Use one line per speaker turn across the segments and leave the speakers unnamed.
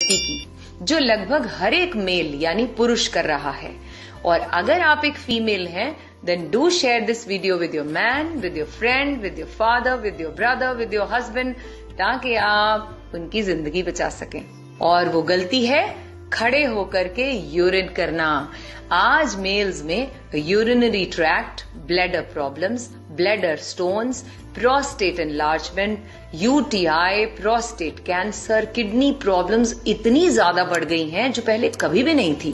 व्यक्ति की, जो लगभग हर एक मेल यानी पुरुष कर रहा है। और अगर आप एक फीमेल हैं, then do share this video with your man, with your friend, with your father, with your brother, with your husband, ताकि आप उनकी जिंदगी बचा सकें। और वो गलती है खड़े होकर के यूरिन करना। आज मेल्स में urinary tract, bladder problems, bladder stones, prostate enlargement, UTI, prostate cancer, kidney problems इतनी ज्यादा बढ़ गई हैं जो पहले कभी भी नहीं थी।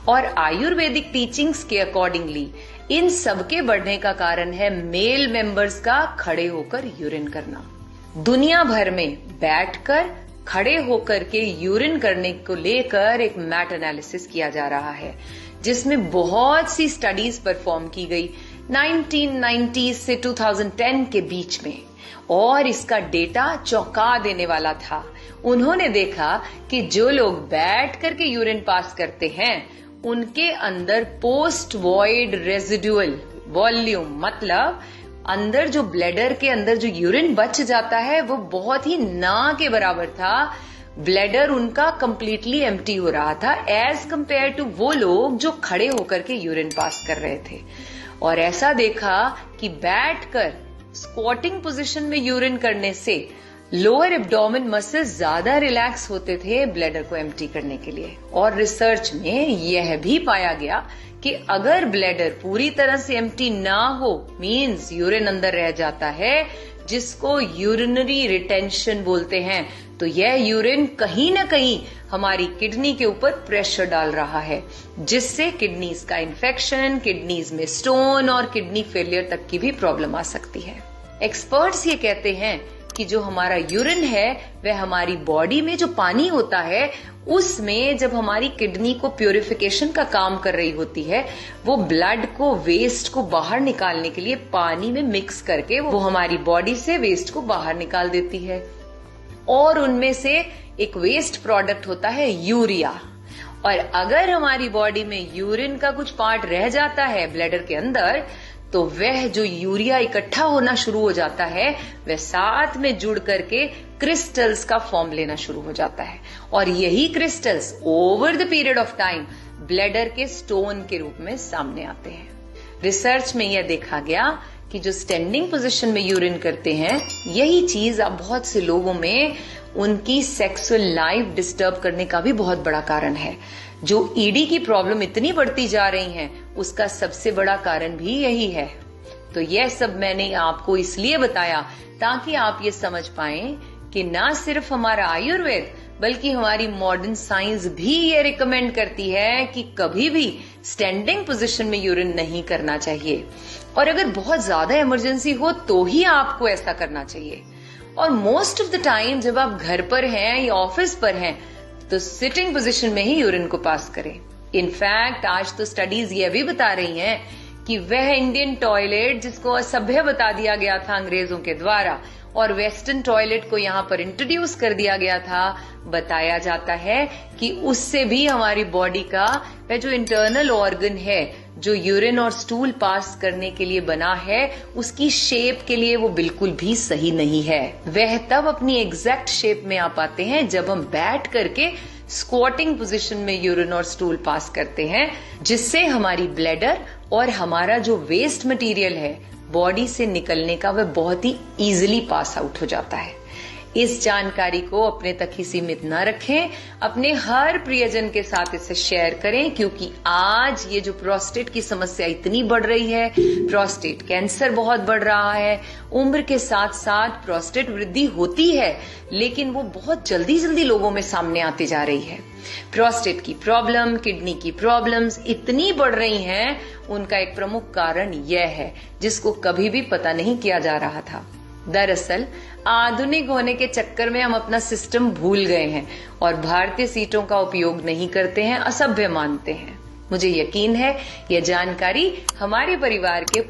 और आयुर्वेदिक टीचिंग्स के अकॉर्डिंगली इन सबके बढ़ने का कारण है मेल मेंबर्स का खड़े होकर यूरिन करना। दुनिया भर में बैठकर खड़े होकर के यूरिन करने को लेकर एक मैट एनालिसिस किया जा रहा है, जिसमें बहुत सी स्टडीज परफॉर्म की गई 1990 से 2010 के बीच में, और इसका डेटा चौंका देने वाला था। उन्होंने देखा कि जो लोग बैठ करके यूरिन पास करते हैं उनके अंदर पोस्ट वॉइड रेजिडुअल वॉल्यूम, मतलब अंदर जो ब्लैडर के अंदर जो यूरिन बच जाता है वो बहुत ही ना के बराबर था। ब्लैडर उनका कंप्लीटली एम्प्टी हो रहा था एज कंपेयर टू वो लोग जो खड़े होकर के यूरिन पास कर रहे थे। और ऐसा देखा कि बैठकर स्क्वाटिंग पोजीशन में यूरिन करने से लोअर एब्डोमेन मसल्स ज्यादा रिलैक्स होते थे ब्लैडर को एम्प्टी करने के लिए। और रिसर्च में यह भी पाया गया कि अगर ब्लैडर पूरी तरह से एम्प्टी ना हो, मींस यूरिन अंदर रह जाता है, जिसको यूरिनरी रिटेंशन बोलते हैं, तो यह यूरिन कहीं ना कहीं हमारी किडनी के ऊपर प्रेशर डाल रहा है, जिससे किडनीज का इन्फेक्शन, किडनीज में स्टोन और किडनी फेलियर तक की भी प्रॉब्लम आ सकती है। एक्सपर्ट्स ये कहते हैं कि जो हमारा यूरिन है वह हमारी बॉडी में जो पानी होता है उसमें जब हमारी किडनी को प्यूरिफिकेशन का काम कर रही होती है, वो ब्लड को, वेस्ट को बाहर निकालने के लिए पानी में मिक्स करके वो हमारी बॉडी से वेस्ट को बाहर निकाल देती है। और उनमें से एक वेस्ट प्रोडक्ट होता है यूरिया। और अगर हमारी बॉडी में यूरिन का कुछ पार्ट रह जाता है ब्लैडर के अंदर, तो वह जो यूरिया इकट्ठा होना शुरू हो जाता है वह साथ में जुड़ करके क्रिस्टल्स का फॉर्म लेना शुरू हो जाता है। और यही crystals over the period of time bladder के स्टोन के रूप में सामने आते हैं। रिसर्च में यह देखा गया कि जो स्टैंडिंग पोजीशन में यूरिन करते हैं, यही चीज अब बहुत से लोगों में उनकी सेक्सुअल लाइफ डिस्टर्ब करने का भी बहुत बड़ा कारण है। जो ईडी की प्रॉब्लम इतनी बढ़ती जा रही है उसका सबसे बड़ा कारण भी यही है। तो यह सब मैंने आपको इसलिए बताया ताकि आप ये समझ पाएं कि ना सिर्फ हमारा आयुर्वेद बल्कि हमारी मॉडर्न साइंस भी ये रिकमेंड करती है कि कभी भी स्टैंडिंग पोजीशन में यूरिन नहीं करना चाहिए। और अगर बहुत ज्यादा इमरजेंसी हो तो ही आपको ऐसा करना चाहिए। और मोस्ट ऑफ द टाइम जब आप घर पर हैं या ऑफिस पर हैं तो सिटिंग पोजीशन में ही यूरिन को पास करें। इनफैक्ट आज तो स्टडीज ये भी बता रही हैं कि वह इंडियन टॉयलेट जिसको असभ्य बता दिया गया था अंग्रेजों के द्वारा और वेस्टर्न टॉयलेट को यहाँ पर इंट्रोड्यूस कर दिया गया था, बताया जाता है कि उससे भी हमारी बॉडी का वह जो इंटरनल ऑर्गन है जो यूरिन और स्टूल पास करने के लिए बना है, उसकी शेप के लिए वो बिल्कुल भी सही नहीं है। वह तब अपनी एग्जैक्ट शेप में आ पाते हैं जब हम बैठ करके स्क्वाटिंग पोजीशन में यूरिन और स्टूल पास करते हैं, जिससे हमारी ब्लैडर और हमारा जो वेस्ट मटेरियल है बॉडी से निकलने का वह बहुत ही इजीली पास आउट हो जाता है। इस जानकारी को अपने तक ही सीमित न रखें, अपने हर प्रियजन के साथ इसे शेयर करें, क्योंकि आज ये जो प्रोस्टेट की समस्या इतनी बढ़ रही है, प्रोस्टेट कैंसर बहुत बढ़ रहा है, उम्र के साथ साथ प्रोस्टेट वृद्धि होती है लेकिन वो बहुत जल्दी जल्दी लोगों में सामने आती जा रही है। प्रोस्टेट की प्रॉब्लम, किडनी की प्रॉब्लम्स इतनी बढ़ रही हैं, उनका एक प्रमुख कारण यह है जिसको कभी भी पता नहीं किया जा रहा था। दरअसल आधुनिक होने के चक्कर में हम अपना सिस्टम भूल गए हैं और भारतीय सीटों का उपयोग नहीं करते हैं, असभ्य मानते हैं। मुझे यकीन है यह जानकारी हमारे परिवार के